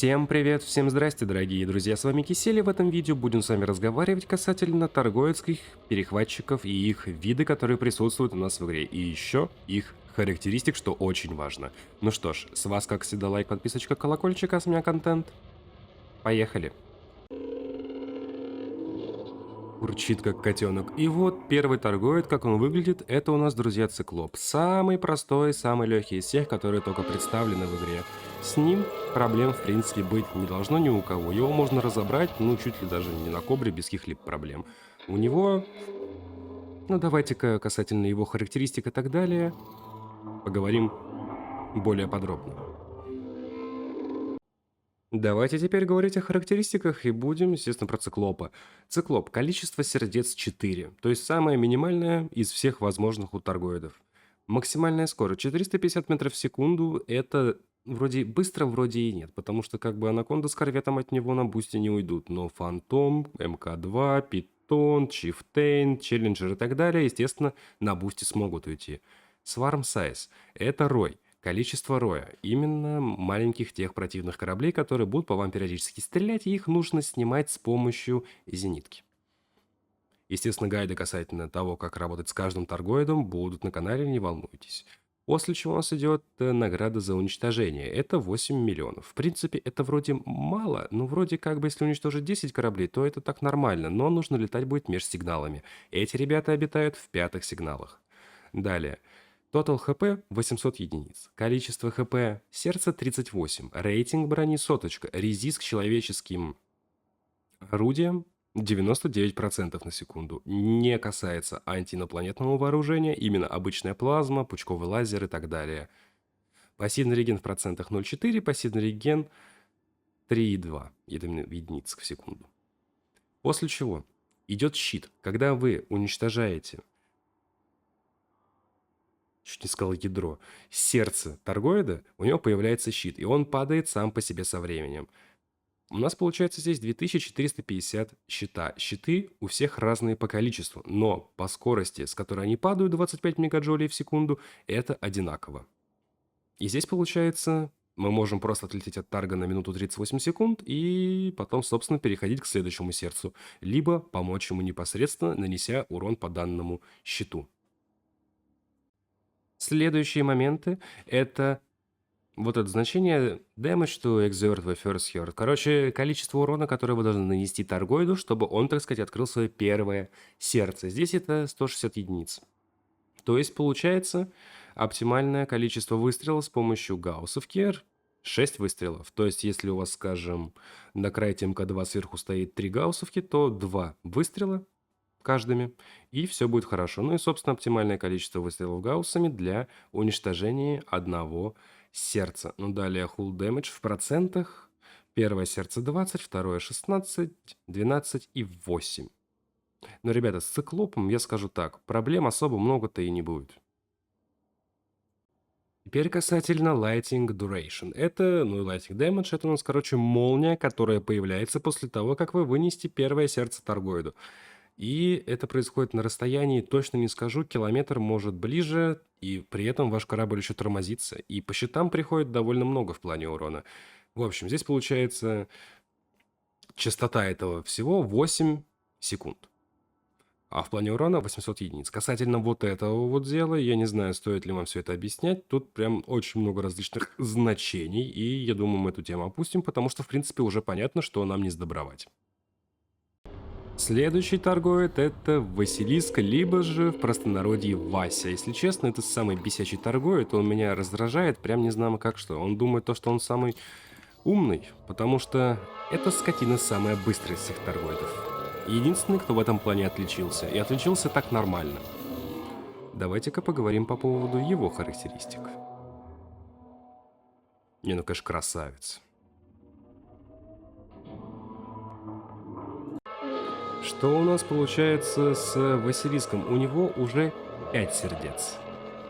Всем привет, всем здрасте, дорогие друзья, с вами Кисель, и в этом видео будем с вами разговаривать касательно торговецких перехватчиков и их виды, которые присутствуют у нас в игре, и еще их характеристик, что очень важно. Ну что ж, с вас как всегда лайк, подписочка, колокольчик, а с меня контент. Поехали. Урчит как котенок. И вот первый торговец, как он выглядит, это у нас, друзья, циклоп. Самый простой, самый легкий из всех, которые только представлены в игре. С ним проблем, в принципе, быть не должно ни у кого. Его можно разобрать, ну, чуть ли даже не на кобре, без каких-либо проблем. У него, ну, давайте-ка касательно его характеристик и так далее, поговорим более подробно. Давайте теперь говорить о характеристиках и будем, естественно, про циклопа. Циклоп. Количество сердец 4, то есть самое минимальное из всех возможных у торгоидов. Максимальная скорость 450 метров в секунду. Это вроде быстро, вроде и нет, потому что как бы анаконда с корветом от него на бусте не уйдут. Но Фантом, МК-2, Питон, Чифтейн, Челленджер и так далее, естественно, на бусте смогут уйти. Сварм Сайз. Это рой. Количество роя. Именно маленьких тех противных кораблей, которые будут по вам периодически стрелять, и их нужно снимать с помощью зенитки. Естественно, гайды касательно того, как работать с каждым торгоидом, будут на канале, не волнуйтесь. После чего у нас идет награда за уничтожение. Это 8 миллионов. В принципе, это вроде мало, но вроде как бы если уничтожить 10 кораблей, то это так нормально, но нужно летать будет между сигналами. Эти ребята обитают в 5-х сигналах. Далее. Total хп 800 единиц. Количество хп сердца 38. Рейтинг брони соточка. Резист к человеческим орудиям 99% на секунду. Не касается антиинопланетного вооружения, именно обычная плазма, пучковый лазер и так далее. Пассивный реген в процентах 0,4, пассивный реген 3,2 единиц в секунду. После чего идет щит. Когда вы уничтожаете, чуть не сказал ядро, сердце торгоида, у него появляется щит, и он падает сам по себе со временем. У нас получается здесь 2450 щита. Щиты у всех разные по количеству, но по скорости, с которой они падают, 25 мегаджоулей в секунду, это одинаково. И здесь получается, мы можем просто отлететь от тарга на минуту 38 секунд и потом, собственно, переходить к следующему сердцу, либо помочь ему непосредственно, нанеся урон по данному щиту. Следующие моменты – это вот это значение damage to exert the first hurt. Короче, количество урона, которое вы должны нанести торгоиду, чтобы он, так сказать, открыл свое первое сердце. Здесь это 160 единиц. То есть, получается, оптимальное количество выстрелов с помощью гауссовки 6 выстрелов. То есть, если у вас, скажем, на крае МК-2 сверху стоит 3 гауссовки, то 2 выстрела каждыми, и все будет хорошо. Ну и, собственно, оптимальное количество выстрелов гауссами для уничтожения одного сердца. Ну, далее hull damage в процентах. Первое сердце 20, второе 16, 12 и 8. Но, ребята, с циклопом я скажу так, проблем особо много-то и не будет. Теперь касательно Lighting Duration. Это, ну и Lighting Damage, это у нас, короче, молния, которая появляется после того, как вы вынесете первое сердце торгоиду. И это происходит на расстоянии, точно не скажу, километр, может, ближе, и при этом ваш корабль еще тормозится. И по щитам приходит довольно много в плане урона. В общем, здесь получается частота этого всего 8 секунд. А в плане урона 800 единиц. Касательно вот этого вот дела, я не знаю, стоит ли вам все это объяснять. Тут прям очень много различных значений, и я думаю, мы эту тему опустим, потому что, в принципе, уже понятно, что нам не сдобровать. Следующий торгоид – это Василиск, либо же в простонародье Вася. Если честно, это самый бесячий торгоид, он меня раздражает, прям не знамо как что. Он думает то, что он самый умный, потому что эта скотина самая быстрая из всех торгоидов. Единственный, кто в этом плане отличился, и отличился так нормально. Давайте-ка поговорим по поводу его характеристик. Не, ну конечно, красавец. Что у нас получается с Василиском? У него уже 5 сердец.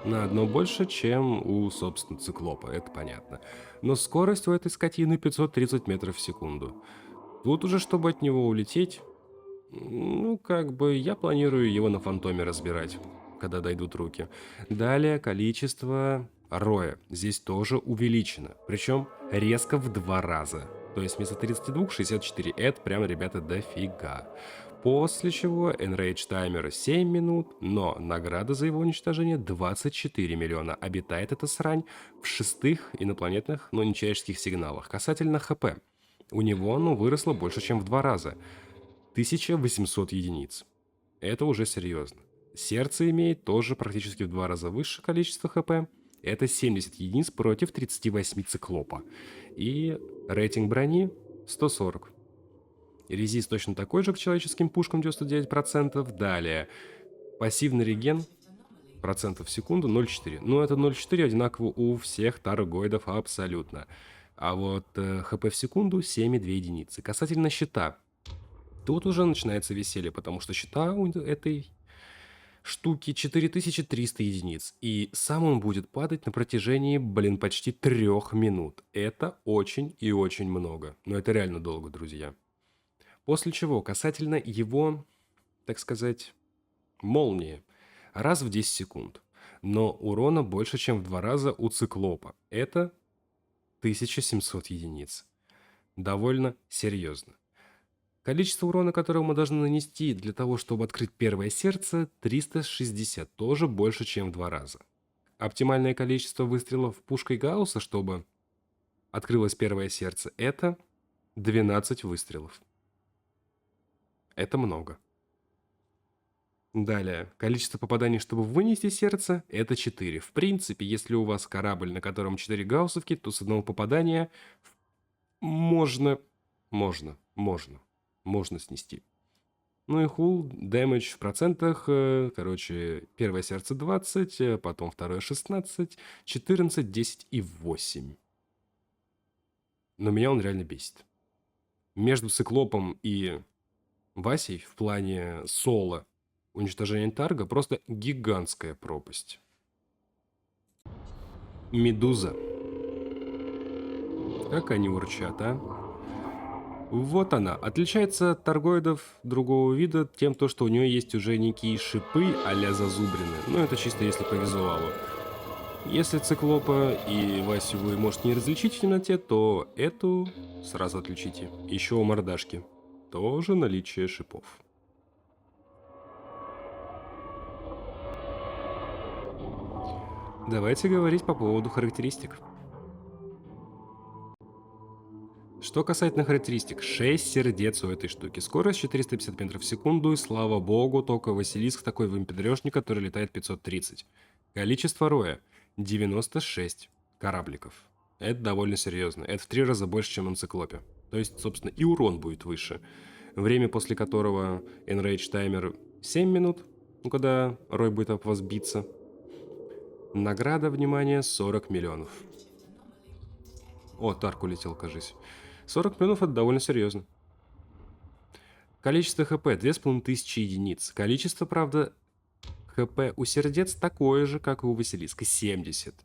На одно больше, чем у, собственно, циклопа, это понятно. Но скорость у этой скотины 530 метров в секунду. Тут уже, чтобы от него улететь, ну, как бы, я планирую его на фантоме разбирать, когда дойдут руки. Далее количество роя здесь тоже увеличено, причем резко в 2 раза. То есть вместо 32 64. Это прям, ребята, дофига. После чего Enrage таймер 7 минут, но награда за его уничтожение 24 миллиона. Обитает эта срань в шестых инопланетных, но не человеческих сигналах. Касательно ХП. У него оно выросло больше, чем в 2 раза. 1800 единиц. Это уже серьезно. Сердце имеет тоже практически в 2 раза выше количество ХП. Это 70 единиц против 38 циклопа. И рейтинг брони 140. Резист точно такой же к человеческим пушкам 99%. Далее. Пассивный реген процентов в секунду 0,4. Но это 0,4 одинаково у всех таргоидов абсолютно. А вот ХП в секунду 7,2 единицы. Касательно щита. Тут уже начинается веселье, потому что щита у этой штуки 4300 единиц. И сам он будет падать на протяжении, почти 3 минут. Это очень и очень много. Но это реально долго, друзья. После чего, касательно его, так сказать, молнии. Раз в 10 секунд. Но урона больше, чем в 2 раза у циклопа. Это 1700 единиц. Довольно серьезно. Количество урона, которое мы должны нанести для того, чтобы открыть первое сердце, 360, тоже больше, чем в 2 раза. Оптимальное количество выстрелов пушкой Гаусса, чтобы открылось первое сердце, это 12 выстрелов. Это много. Далее, количество попаданий, чтобы вынести сердце, это 4. В принципе, если у вас корабль, на котором 4 гауссовки, то с одного попадания можно снести. Ну и хул, дэмэдж в процентах, короче, первое сердце 20, потом второе 16, 14, 10 и 8. Но меня он реально бесит. Между циклопом и Васей в плане соло уничтожения тарга просто гигантская пропасть. Медуза. Как они урчат, а? Вот она. Отличается от таргоидов другого вида тем, что у нее есть уже некие шипы а-ля зазубрины. Но это чисто если по визуалу. Если циклопа и Васю вы можете не различить в темноте, то эту сразу отличите. Еще у мордашки. Тоже наличие шипов. Давайте говорить по поводу характеристик. Что касательно характеристик, 6 сердец у этой штуки. Скорость 450 метров в секунду, и слава богу, только Василиск такой вымпедрежник, который летает 530. Количество роя 96 корабликов. Это довольно серьезно. Это в 3 раза больше, чем на циклопе. То есть, собственно, и урон будет выше. Время, после которого Enrage таймер 7 минут, когда рой будет об вас биться. Награда, внимание, 40 миллионов. О, Тарк улетел, кажись. 40 миллионов это довольно серьезно. Количество ХП 2500 единиц. Количество, правда, ХП у сердец такое же, как и у Василиска, 70.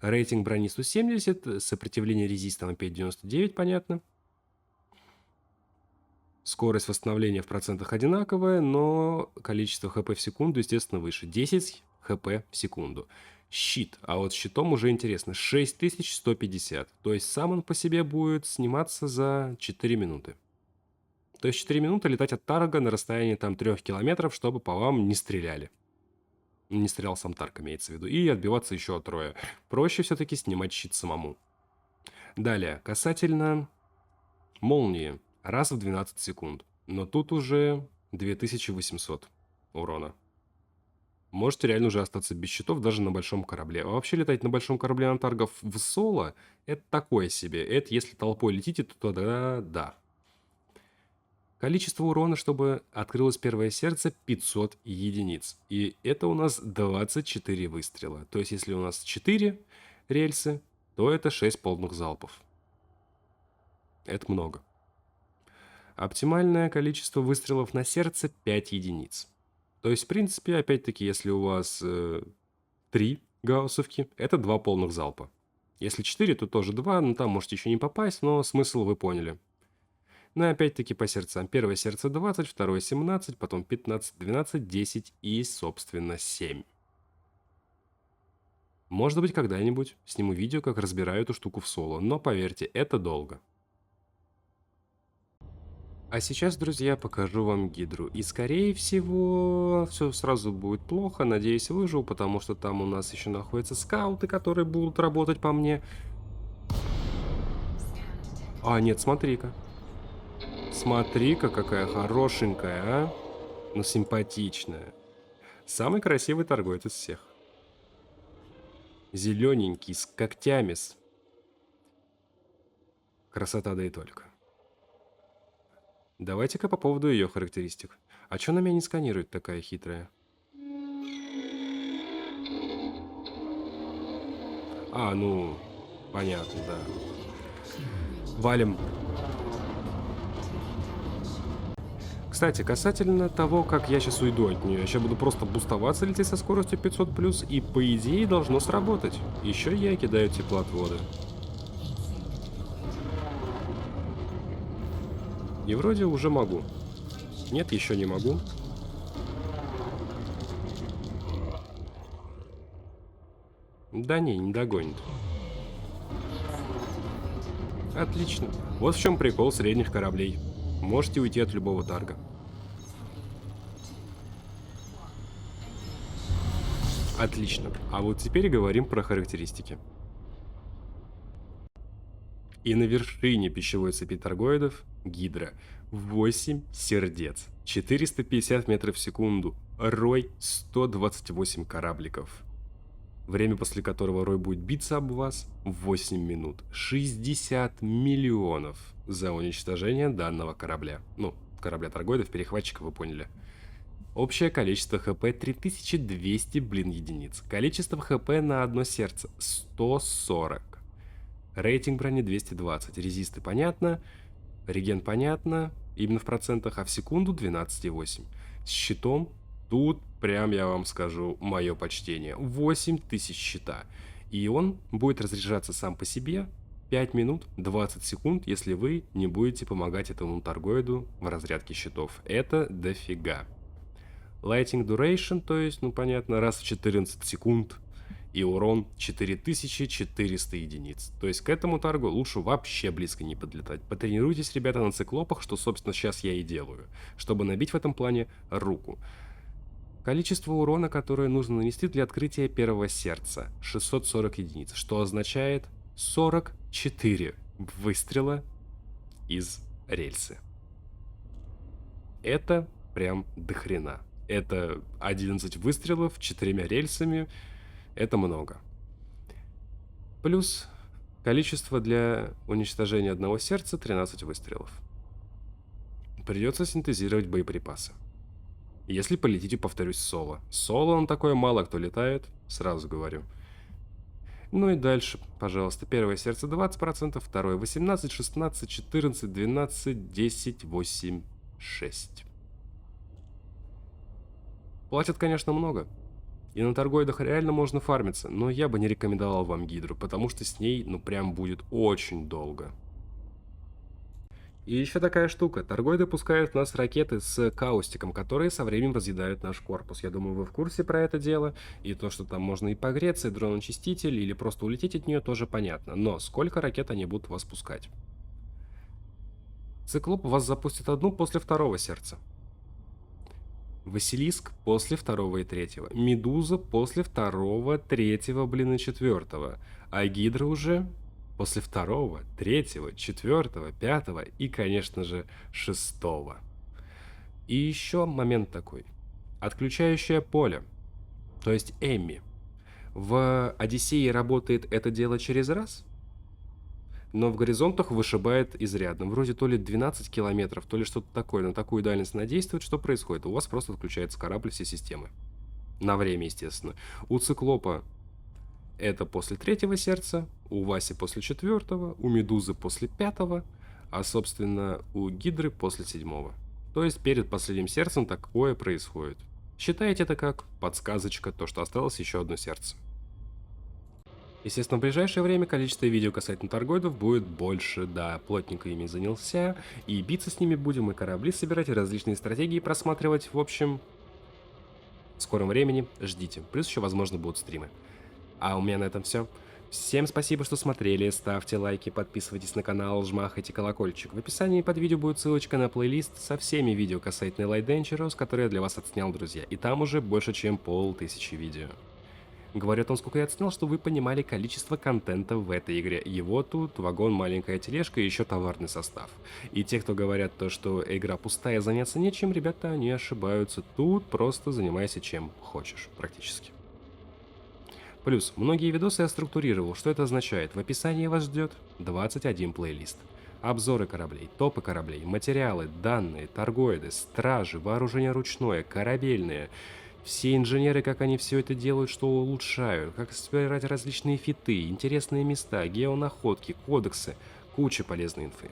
Рейтинг брони 170, сопротивление резиста на 5,99, понятно. Скорость восстановления в процентах одинаковая, но количество ХП в секунду, естественно, выше. 10 ХП в секунду. Щит. А вот щитом уже интересно. 6150. То есть сам он по себе будет сниматься за 4 минуты. То есть 4 минуты летать от Тарга на расстоянии там 3 километров, чтобы по вам не стреляли. Не стрелял сам Тарг, имеется в виду. И отбиваться еще от роя. Проще все-таки снимать щит самому. Далее. Касательно молнии. Раз в 12 секунд. Но тут уже 2800 урона. Можете реально уже остаться без щитов даже на большом корабле. А вообще летать на большом корабле на таргов в соло, это такое себе. Это если толпой летите, то тогда да. Количество урона, чтобы открылось первое сердце, 500 единиц. И это у нас 24 выстрела. То есть если у нас 4 рельсы, то это 6 полных залпов. Это много. Оптимальное количество выстрелов на сердце 5 единиц. То есть, в принципе, опять-таки, если у вас 3 гауссовки, это 2 полных залпа. Если 4, то тоже 2, но там можете еще не попасть, но смысл вы поняли. Ну и опять-таки по сердцам. Первое сердце 20, второе 17, потом 15, 12, 10 и, собственно, 7. Может быть, когда-нибудь сниму видео, как разбираю эту штуку в соло, но поверьте, это долго. А сейчас, друзья, покажу вам Гидру. И, скорее всего, все сразу будет плохо. Надеюсь, выживу, потому что там у нас еще находятся скауты, которые будут работать по мне. А, нет, смотри-ка. Смотри-ка, какая хорошенькая, а? Ну, симпатичная. Самый красивый торговец из всех. Зелененький, с когтями. Красота, да и только. Давайте-ка по поводу ее характеристик. А чё на меня не сканирует такая хитрая? А, ну, понятно, да. Валим. Кстати, касательно того, как я сейчас уйду от нее, я сейчас буду просто бустоваться, лететь со скоростью 500+, и по идее должно сработать. Еще я кидаю теплоотводы. И вроде уже могу. Нет, еще не могу. Да не догонит. Отлично. Вот в чем прикол средних кораблей. Можете уйти от любого тарга. Отлично. А вот теперь говорим про характеристики. И на вершине пищевой цепи торгоидов Гидра. 8 сердец. 450 метров в секунду. Рой 128 корабликов. Время, после которого Рой будет биться об вас, 8 минут. 60 миллионов за уничтожение данного корабля. Ну, корабля торгоидов, перехватчика, вы поняли. Общее количество ХП 3200, единиц. Количество ХП на одно сердце 140. Рейтинг брони 220. Резисты понятно. Реген понятно. Именно в процентах. А в секунду 12,8. С щитом тут прям я вам скажу мое почтение. 8000 щита. И он будет разряжаться сам по себе 5 минут 20 секунд, если вы не будете помогать этому торгоиду в разрядке щитов. Это дофига. Lighting Duration, то есть, ну понятно, раз в 14 секунд. И урон 4400 единиц. То есть к этому таргу лучше вообще близко не подлетать. Потренируйтесь, ребята, на циклопах, что, собственно, сейчас я и делаю. Чтобы набить в этом плане руку. Количество урона, которое нужно нанести для открытия первого сердца. 640 единиц. Что означает 44 выстрела из рельсы. Это прям дохрена. Это 11 выстрелов 4 рельсами. Это много. Плюс количество для уничтожения одного сердца 13 выстрелов. Придется синтезировать боеприпасы. Если полетите, повторюсь, соло. Соло он такое, мало кто летает, сразу говорю. Ну и дальше, пожалуйста. Первое сердце 20%, второе 18, 16, 14, 12, 10, 8, 6. Платят, конечно, много. И на торгоидах реально можно фармиться, но я бы не рекомендовал вам Гидру, потому что с ней, ну прям будет очень долго. И еще такая штука. Торгоиды пускают в нас ракеты с каустиком, которые со временем разъедают наш корпус. Я думаю, вы в курсе про это дело. И то, что там можно и погреться, и дрон-очиститель, или просто улететь от нее, тоже понятно. Но сколько ракет они будут вас пускать? Циклоп вас запустит одну после второго сердца. Василиск после второго и третьего. Медуза после второго, третьего, и четвертого. А Гидра уже после второго, третьего, четвертого, пятого и, конечно же, шестого. И еще момент такой. Отключающее поле. То есть Эмми. В Одиссее работает это дело через раз, но в горизонтах вышибает изрядно. Вроде то ли 12 километров, то ли что-то такое. На такую дальность она действует. Что происходит? У вас просто отключается корабль, все системы. На время, естественно. У Циклопа это после третьего сердца, у Васи после четвертого, у Медузы после пятого, а, собственно, у Гидры после седьмого. То есть перед последним сердцем такое происходит. Считайте это как подсказочка, то, что осталось еще одно сердце. Естественно, в ближайшее время количество видео касательно торгоидов будет больше, да, плотненько ими занялся, и биться с ними будем, и корабли собирать, и различные стратегии просматривать, в общем, в скором времени ждите, плюс еще, возможно, будут стримы. А у меня на этом все. Всем спасибо, что смотрели, ставьте лайки, подписывайтесь на канал, жмахайте колокольчик. В описании под видео будет ссылочка на плейлист со всеми видео касательно Light Dangerous, которые я для вас отснял, друзья. И там уже больше, чем 500 видео. Говорю о том, сколько я отснял, чтобы вы понимали количество контента в этой игре. Его тут вагон, маленькая тележка и еще товарный состав. И те, кто говорят то, что игра пустая, заняться нечем, ребята, они ошибаются. Тут просто занимайся чем хочешь, практически. Плюс, многие видосы я структурировал. Что это означает? В описании вас ждет 21 плейлист. Обзоры кораблей, топы кораблей, материалы, данные, торгоиды, стражи, вооружение ручное, корабельные. Все инженеры, как они все это делают, что улучшают, как собирать различные фиты, интересные места, геонаходки, кодексы, куча полезной инфы.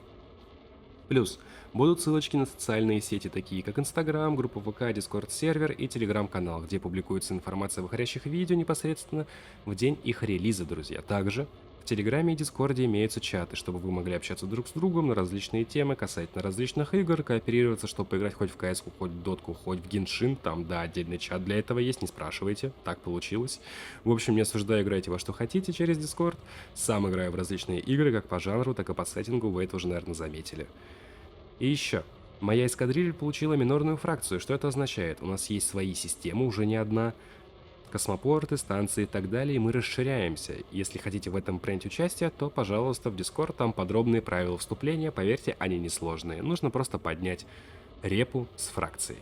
Плюс, будут ссылочки на социальные сети, такие как Инстаграм, группа ВК, Дискорд-сервер и Телеграм-канал, где публикуется информация о выходящих видео непосредственно в день их релиза, друзья. Также в Телеграме и Дискорде имеются чаты, чтобы вы могли общаться друг с другом на различные темы касательно различных игр, кооперироваться, чтобы поиграть хоть в CS, хоть в Дотку, хоть в Геншин, там, да, отдельный чат для этого есть, не спрашивайте, так получилось. В общем, не осуждаю, играйте во что хотите через Дискорд, сам играю в различные игры, как по жанру, так и по сеттингу, вы это уже, наверное, заметили. И еще. Моя эскадрилья получила минорную фракцию. Что это означает? У нас есть свои системы, уже не одна. Космопорты, станции и так далее, и мы расширяемся. Если хотите в этом принять участие, то, пожалуйста, в Discord, там подробные правила вступления, поверьте, они несложные. Нужно просто поднять репу с фракцией.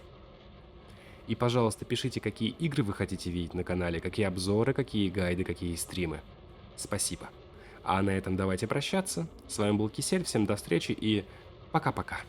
И, пожалуйста, пишите, какие игры вы хотите видеть на канале, какие обзоры, какие гайды, какие стримы. Спасибо. А на этом давайте прощаться. С вами был Кисель, всем до встречи и пока-пока.